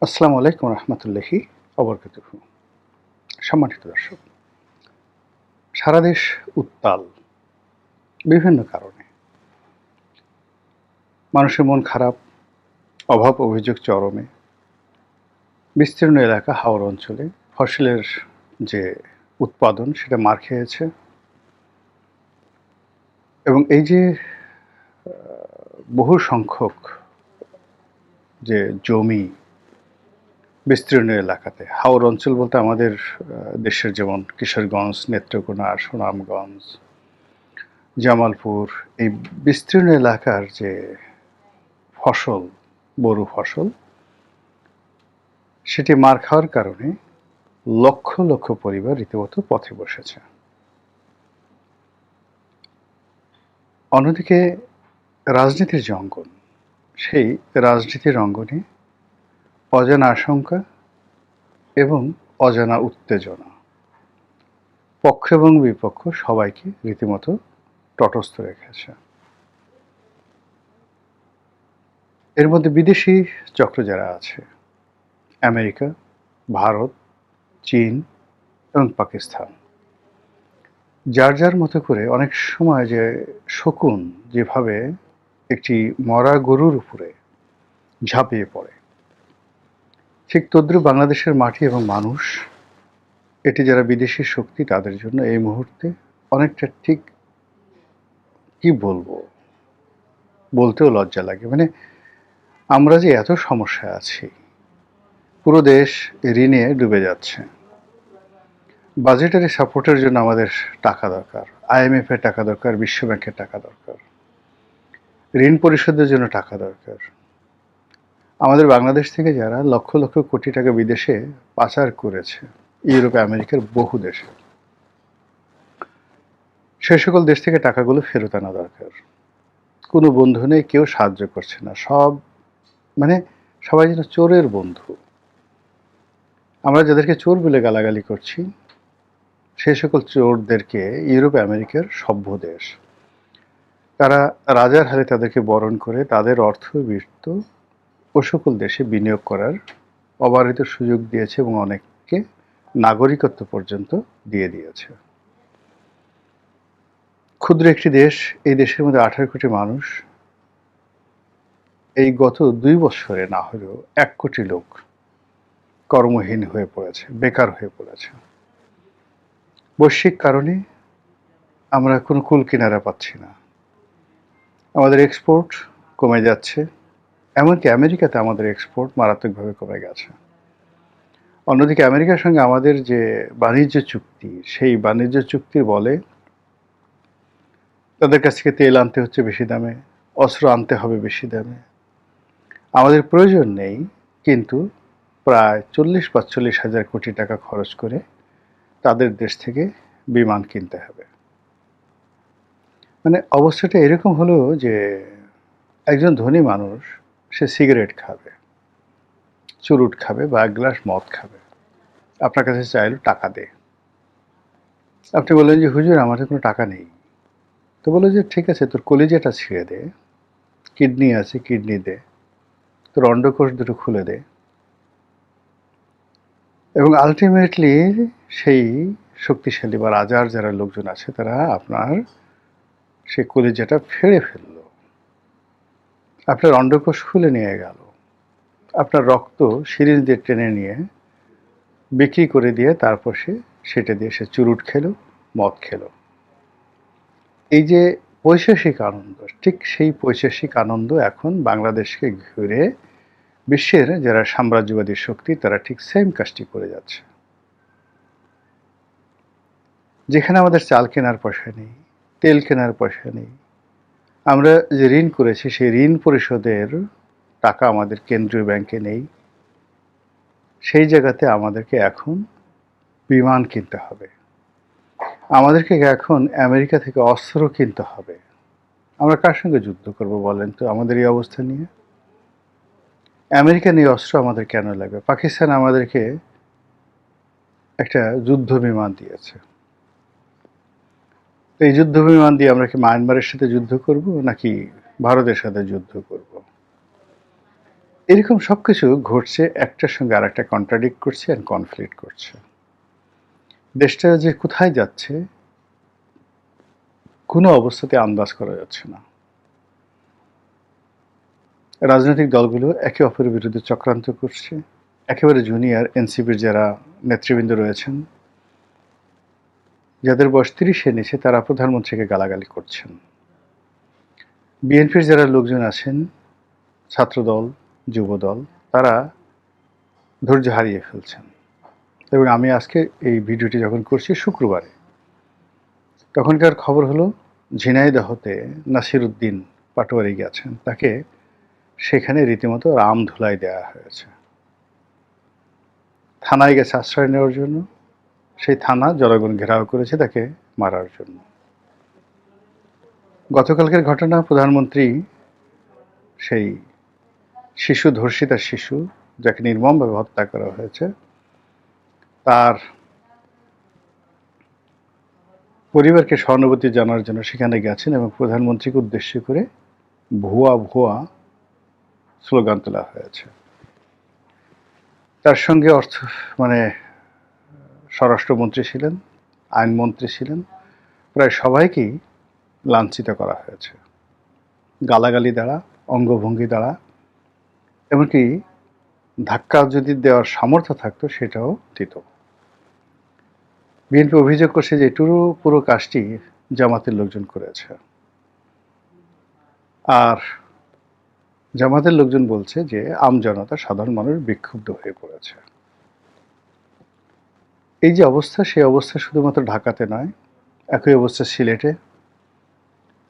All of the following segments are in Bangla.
আসসালামু আলাইকুম রহমতুল্লাহি অবরকাতুহু। সম্মানিত দর্শক, সারা দেশ উত্তাল বিভিন্ন কারণে। মানুষের মন খারাপ, অভাব অভিযোগ চরমে। বিস্তীর্ণ এলাকা হাওর অঞ্চলে ফসলের যে উৎপাদন সেটা মার খেয়েছে, এবং এই যে বহু সংখ্যক যে জমি বিস্তীর্ণ এলাকাতে, হাওর অঞ্চল বলতে আমাদের দেশের যেমন কিশোরগঞ্জ, নেত্রকোনা, সুনামগঞ্জ, জামালপুর, এই বিস্তীর্ণ এলাকার যে ফসল, বোরো ফসল, সেটি মার খাওয়ার কারণে লক্ষ লক্ষ পরিবার রীতিমতো পথে বসেছে। অন্যদিকে রাজনীতির যে অঙ্গন, সেই রাজনীতির অঙ্গনে অজানা আশঙ্কা এবং অজানা উত্তেজনা পক্ষ এবং বিপক্ষ সবাইকে রীতিমতো তটস্থ রেখেছে। এর মধ্যে বিদেশি চক্র যারা আছে, আমেরিকা, ভারত, চীন এবং পাকিস্তান, যার যার মতো করে অনেক সময় যে শকুন যেভাবে একটি মরা গরুর উপরে ঝাঁপিয়ে পড়ে, ঠিক তদ্রুপ বাংলাদেশের মাটি এবং মানুষ, এটি যারা বিদেশি শক্তি, তাদের জন্য এই মুহূর্তে অনেকটা ঠিক, কি বলবো, বলতেও লজ্জা লাগে। মানে আমরা যে এত সমস্যায় আছি, পুরো দেশ ঋণে ডুবে যাচ্ছে। বাজেটারি সাপোর্টের জন্য আমাদের টাকা দরকার, IMF এর টাকা দরকার, বিশ্ব ব্যাংকের টাকা দরকার, ঋণ পরিশোধের জন্য টাকা দরকার। আমাদের বাংলাদেশ থেকে যারা লক্ষ লক্ষ কোটি টাকা বিদেশে পাচার করেছে, ইউরোপ, আমেরিকার বহু দেশে, সে সকল দেশ থেকে টাকাগুলো ফেরত আনা দরকার। কোনো বন্ধু নেই, কেউ সাহায্য করছে না, সব মানে সবাই যেন চোরের বন্ধু। আমরা যাদেরকে চোর বলে গালাগালি করছি, সে সকল চোরদেরকে ইউরোপ, আমেরিকার সভ্য দেশ, তারা রাজার হালে তাদেরকে বরণ করে তাদের অর্থবিত্ত ও সকল দেশে বিনিয়োগ করার অবারিত সুযোগ দিয়েছে, এবং অনেককে নাগরিকত্ব পর্যন্ত দিয়ে দিয়েছে। ক্ষুদ্র একটি দেশ, এই দেশের মধ্যে 18 কোটি মানুষ, এই গত 2 বছরে না হলেও 1 কোটি লোক কর্মহীন হয়ে পড়েছে, বেকার হয়ে পড়েছে। বৈশ্বিক কারণে আমরা কোনো কুল কিনারা পাচ্ছি না, আমাদের এক্সপোর্ট কমে যাচ্ছে, এমনকি আমেরিকাতে আমাদের এক্সপোর্ট মারাত্মকভাবে কমে গেছে। অন্যদিকে আমেরিকার সঙ্গে আমাদের যে বাণিজ্য চুক্তি, সেই বাণিজ্য চুক্তির বলে তাদের কাছ থেকে তেল আনতে হচ্ছে বেশি দামে, অস্ত্র আনতে হবে বেশি দামে। আমাদের প্রয়োজন নেই, কিন্তু প্রায় 40-45 হাজার কোটি টাকা খরচ করে তাদের দেশ থেকে বিমান কিনতে হবে। মানে অবস্থাটা এরকম হলো যে একজন ধনী মানুষ, সে সিগারেট খাবে, চুরুট খাবে বা 1 গ্লাস মদ খাবে, আপনার কাছে চাইলো টাকা দে। আপনি বললেন যে হুজুর আমার তো কোনো টাকা নেই। তো বললো যে ঠিক আছে, তোর কলিজাটা ছিঁড়ে দে, কিডনি আছে কিডনি দে, তোর অন্ডকোষ দুটো খুলে দে। এবং আলটিমেটলি সেই শক্তিশালী বা রাজার যারা লোকজন আছে, তারা আপনার সেই কলিজাটা ফেড়ে ফেলল, আপনার অন্ডকোষ খুলে নিয়ে গেল, আপনার রক্ত সিরিঞ্জ দিয়ে টেনে নিয়ে বিক্রি করে দিয়ে তারপর সেটা দিয়ে সে চুরুট খেলো, মদ খেলো। এই যে পৈশাসিক আনন্দ, ঠিক সেই পৈশাসিক আনন্দ এখন বাংলাদেশকে ঘিরে বিশ্বের যারা সাম্রাজ্যবাদী শক্তি, তারা ঠিক সেম কাজটি করে যাচ্ছে। যেখানে আমাদের চাল কেনার পয়সা নেই, তেল কেনার পয়সা নেই, আমরা যে ঋণ করেছি সেই ঋণ পরিশোধের টাকা আমাদের কেন্দ্রীয় ব্যাংকে নেই, সেই জায়গাতে আমাদেরকে এখন বিমান কিনতে হবে, আমাদেরকে এখন আমেরিকা থেকে অস্ত্র কিনতে হবে। আমরা কার সঙ্গে যুদ্ধ করব বলেন তো আমাদের এই অবস্থা নিয়ে? আমেরিকান এই অস্ত্র আমাদের কেন লাগবে? পাকিস্তান আমাদেরকে একটা যুদ্ধ বিমান দিয়েছে, এই যুদ্ধ বিমান দিয়ে আমরা কি মায়ানমারের সাথে যুদ্ধ করব নাকি ভারতের সাথে যুদ্ধ করব? এরকম সবকিছু ঘটছে, একটার সঙ্গে আরেকটা কন্ট্রাডিক্ট করছে আর কনফ্লিক্ট করছে। দেশটা যে কোথায় যাচ্ছে কোনো অবস্থাতে আন্দাজ করা যাচ্ছে না। রাজনৈতিক দলগুলো একে অপরের বিরুদ্ধে চক্রান্ত করছে। একেবারে জুনিয়র এনসিপির যারা নেতৃবৃন্দ রয়েছেন, যাদের বয়স ৩০-এর নিচে, তারা প্রধানমন্ত্রীকে গালাগালি করছেন। বিএনপির যারা লোকজন আছেন, ছাত্রদল, যুবদল, তারা ধৈর্য হারিয়ে ফেলছেন। এবং আমি আজকে এই ভিডিওটি যখন করছি শুক্রবারে, তখনকার খবর হলো ঝিনাইদহতে নাসির উদ্দিন পাটোয়ারি গেছেন, তাকে সেখানে রীতিমতো রাম ধুলাই দেওয়া হয়েছে। থানায় গেছে আশ্রয় নেওয়ার জন্য, সেই থানা জনগণ ঘেরাও করেছে তাকে মারার জন্য। গতকালকের ঘটনা, প্রধানমন্ত্রী সেই শিশু ধর্ষিতা শিশু, যাকে নির্মমভাবে হত্যা করা হয়েছে, তার পরিবারকে সহানুভূতি জানার জন্য সেখানে গেছেন এবং প্রধানমন্ত্রীকে উদ্দেশ্য করে ভুয়া ভুয়া স্লোগান তোলা হয়েছে। তার সঙ্গে স্বরাষ্ট্রমন্ত্রী ছিলেন, আইনমন্ত্রী ছিলেন, প্রায় সবাইকেই লাঞ্ছিত করা হয়েছে গালাগালি দ্বারা, অঙ্গভঙ্গি দ্বারা, এমনকি ধাক্কা যদি দেওয়ার সামর্থ্য থাকতো সেটাও দিত। বিএনপি অভিযোগ করছে যে পুরো কাজটি জামাতের লোকজন করেছে। আর জামাতের লোকজন বলছে যে আমজনতা, সাধারণ মানুষ বিক্ষুব্ধ হয়ে পড়েছে। এই যে অবস্থা, সেই অবস্থা শুধুমাত্র ঢাকাতে নয়, একই অবস্থা সিলেটে,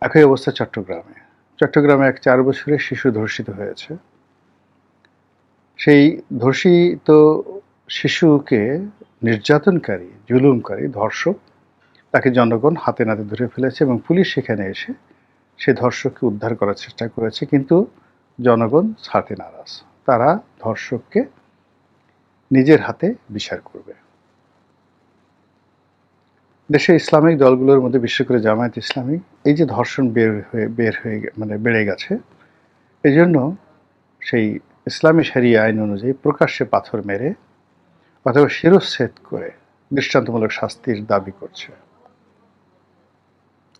একই অবস্থা চট্টগ্রামে। চট্টগ্রামে এক 4 বছরের শিশু ধর্ষিত হয়েছে। সেই ধর্ষিত শিশুকে নির্যাতনকারী, জুলুমকারী, ধর্ষক, তাকে জনগণ হাতে নাতে ধরে ফেলেছে এবং পুলিশ সেখানে এসে সে ধর্ষককে উদ্ধার করার চেষ্টা করেছে, কিন্তু জনগণ ছাড়তে নারাজ। তারা ধর্ষককে নিজের হাতে বিচার করবে। দেশে ইসলামিক দলগুলোর মধ্যে, বিশেষ করে জামায়াত ইসলামী, এই যে ধর্ষণ বেড়ে গেছে, এই জন্য সেই ইসলামী শরিয়া আইন অনুযায়ী প্রকাশ্যে পাথর মেরে অথবা শিরচ্ছেদ করে দৃষ্টান্তমূলক শাস্তির দাবি করছে।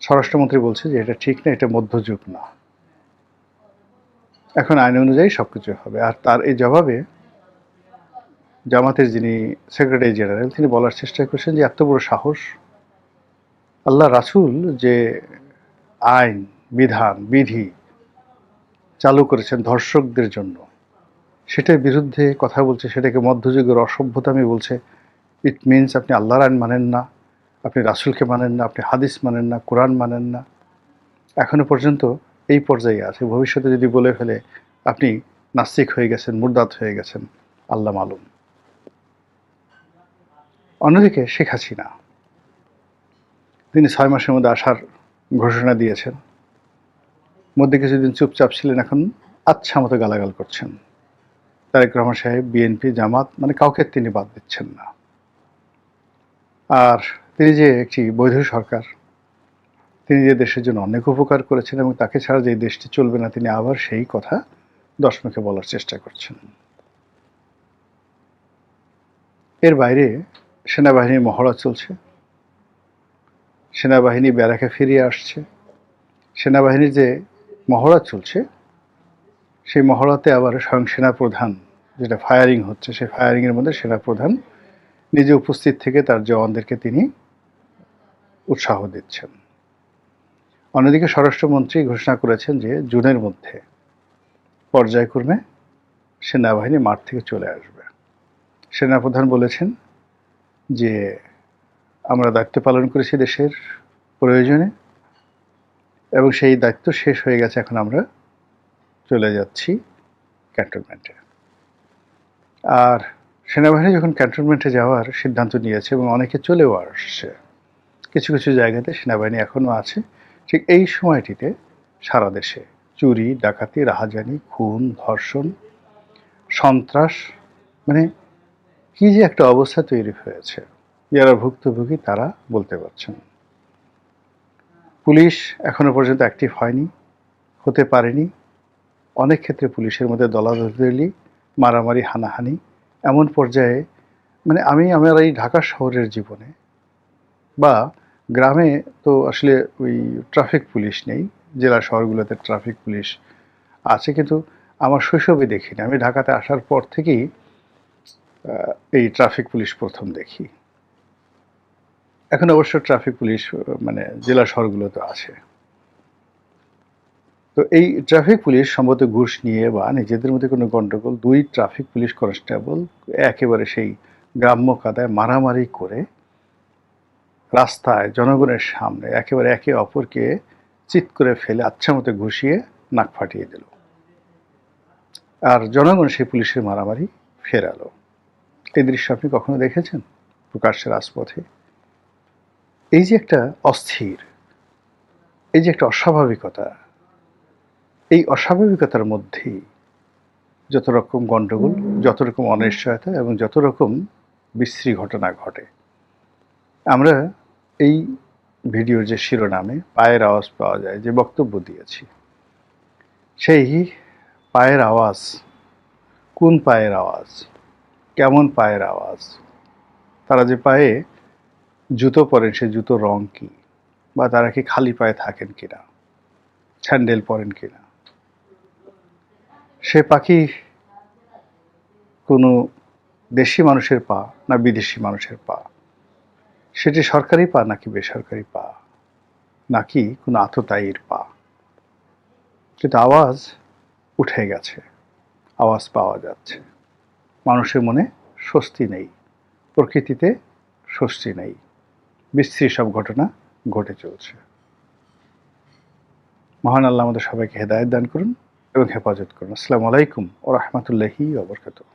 স্বরাষ্ট্রমন্ত্রী বলছে যে এটা ঠিক না, এটা মধ্যযুগ না, এখন আইন অনুযায়ী সবকিছু হবে। আর তার এই জবাবে জামাতের যিনি সেক্রেটারি জেনারেল, তিনি বলার চেষ্টা করছেন যে এত বড় সাহস, আল্লাহ রাসূল যে আইন, বিধান, বিধি চালু করেছেন ধর্ষকদের জন্য, সেটার বিরুদ্ধে কথা বলছে, সেটাকে মধ্যযুগের অসভ্যতামি বলছে। ইট মিনস আপনি আল্লাহর আইন মানেন না, আপনি রাসূলকে মানেন না, আপনি হাদিস মানেন না, কোরআন মানেন না। এখনো পর্যন্ত এই পর্যায়ে আছে, ভবিষ্যতে যদি বলে ফেলে আপনি নাস্তিক হয়ে গেছেন, মুরদাদ হয়ে গেছেন, আল্লাহ মালুম। অন্যদিকে শেখ হাসিনা, তিনি 6 মাসের মধ্যে আসার ঘোষণা দিয়েছেন, মধ্যে কিছুদিন চুপচাপ ছিলেন, এখন আচ্ছা মতো গালাগাল করছেন। তারেক রহমান সাহেব, বিএনপি, জামাত, মানে কাউকে তিনি বাদ দিচ্ছেন না। আর তিনি যে একটি বৈধ সরকার, তিনি যে দেশের জন্য অনেক উপকার করেছেন এবং তাকে ছাড়া যে দেশটি চলবে না, তিনি আবার সেই কথা 10 মুখে বলার চেষ্টা করছেন। এর বাইরে সেনাবাহিনীর মহড়া চলছে, সেনাবাহিনী ব্যারাকে ফিরিয়ে আসছে। সেনাবাহিনীর যে মহড়া চলছে, সেই মহড়াতে আবার স্বয়ং সেনাপ্রধান, যেটা ফায়ারিং হচ্ছে, সেই ফায়ারিংয়ের মধ্যে সেনাপ্রধান নিজে উপস্থিত থেকে তার জওয়ানদেরকে তিনি উৎসাহ দিচ্ছেন। অন্যদিকে স্বরাষ্ট্রমন্ত্রী ঘোষণা করেছেন যে জুনের মধ্যে পর্যায়ক্রমে সেনাবাহিনী মাঠ থেকে চলে আসবে। সেনাপ্রধান বলেছেন যে আমরা দায়িত্ব পালন করেছি দেশের প্রয়োজনে এবং সেই দায়িত্ব শেষ হয়ে গেছে, এখন আমরা চলে যাচ্ছি ক্যান্টনমেন্টে। আর সেনাবাহিনী যখন ক্যান্টনমেন্টে যাওয়ার সিদ্ধান্ত নিয়েছে এবং অনেকে চলেও আসছে, কিছু কিছু জায়গাতে সেনাবাহিনী এখনও আছে, ঠিক এই সময়টিতে সারা দেশে চুরি, ডাকাতি, রাহাজানি, খুন, ধর্ষণ, সন্ত্রাস, মানে কি যে একটা অবস্থা তৈরি হয়েছে, যারা ভুক্তভোগী তারা বলতে পারছেন। পুলিশ এখনো পর্যন্ত অ্যাক্টিভ হয়নি, হতে পারেনি, অনেক ক্ষেত্রে পুলিশের মধ্যে দলাদলি, মারামারি, হানাহানি এমন পর্যায়ে মানে আমি আমার এই ঢাকা শহরের জীবনে বা গ্রামে তো আসলে ওই ট্রাফিক পুলিশ নেই, জেলা শহরগুলোতে ট্রাফিক পুলিশ আছে, কিন্তু আমার শৈশবে দেখিনি। আমি ঢাকাতে আসার পর থেকেই এই ট্রাফিক পুলিশ প্রথম দেখি। এখন অবশ্য ট্রাফিক পুলিশ মানে জেলা শহরগুলোতে আছে। তো এই ট্রাফিক পুলিশ সম্ভবত ঘুষ নিয়ে বা নিজেদের মধ্যে কোনো গন্ডগোল, ২ ট্রাফিক পুলিশ কনস্টেবল একেবারে সেই গ্রাম্য কাদায় মারামারি করে রাস্তায় জনগণের সামনে একেবারে একে অপরকে চিৎ করে ফেলে আচ্ছামতো ঘুষিয়ে নাক ফাটিয়ে দিল। আর জনগণ সেই পুলিশের মারামারি ফেরালো। এই দৃশ্য আপনি কখনো দেখেছেন প্রকাশ্যে রাজপথে? এই যে একটা অস্থির, এই যে একটা অস্বাভাবিকতা, এই অস্বাভাবিকতার মধ্যেই যত রকম গন্ডগোল, যত রকম অনিশ্চয়তা এবং যত রকম বিশ্রী ঘটনা ঘটে। আমরা এই ভিডিওর যে শিরোনামে পায়ের আওয়াজ পাওয়া যায় যে বক্তব্য দিয়েছি, সেই পায়ের আওয়াজ, কোন পায়ের আওয়াজ, কেমন পায়ের আওয়াজ, তারা যে পায়ে জুতো পরেন সে জুতোর রং কি, বা তারা কি খালি পায়ে থাকেন কিনা, স্যান্ডেল পরেন কিনা, সে পাখি কোনো দেশি মানুষের পা না বিদেশি মানুষের পা, সেটি সরকারি পা নাকি বেসরকারি পা, নাকি কোনো আততায়ীর পা, কিন্তু আওয়াজ উঠে গেছে, আওয়াজ পাওয়া যাচ্ছে। মানুষের মনে স্বস্তি নেই, প্রকৃতিতে স্বস্তি নেই, বিশ্রী সব ঘটনা ঘটে চলছে। মহান আল্লাহ আমাদের সবাইকে হেদায়েত দান করুন এবং হেফাজত করুন। আসসালামু আলাইকুম ওয়া রাহমাতুল্লাহি ওয়া বারাকাতুহু।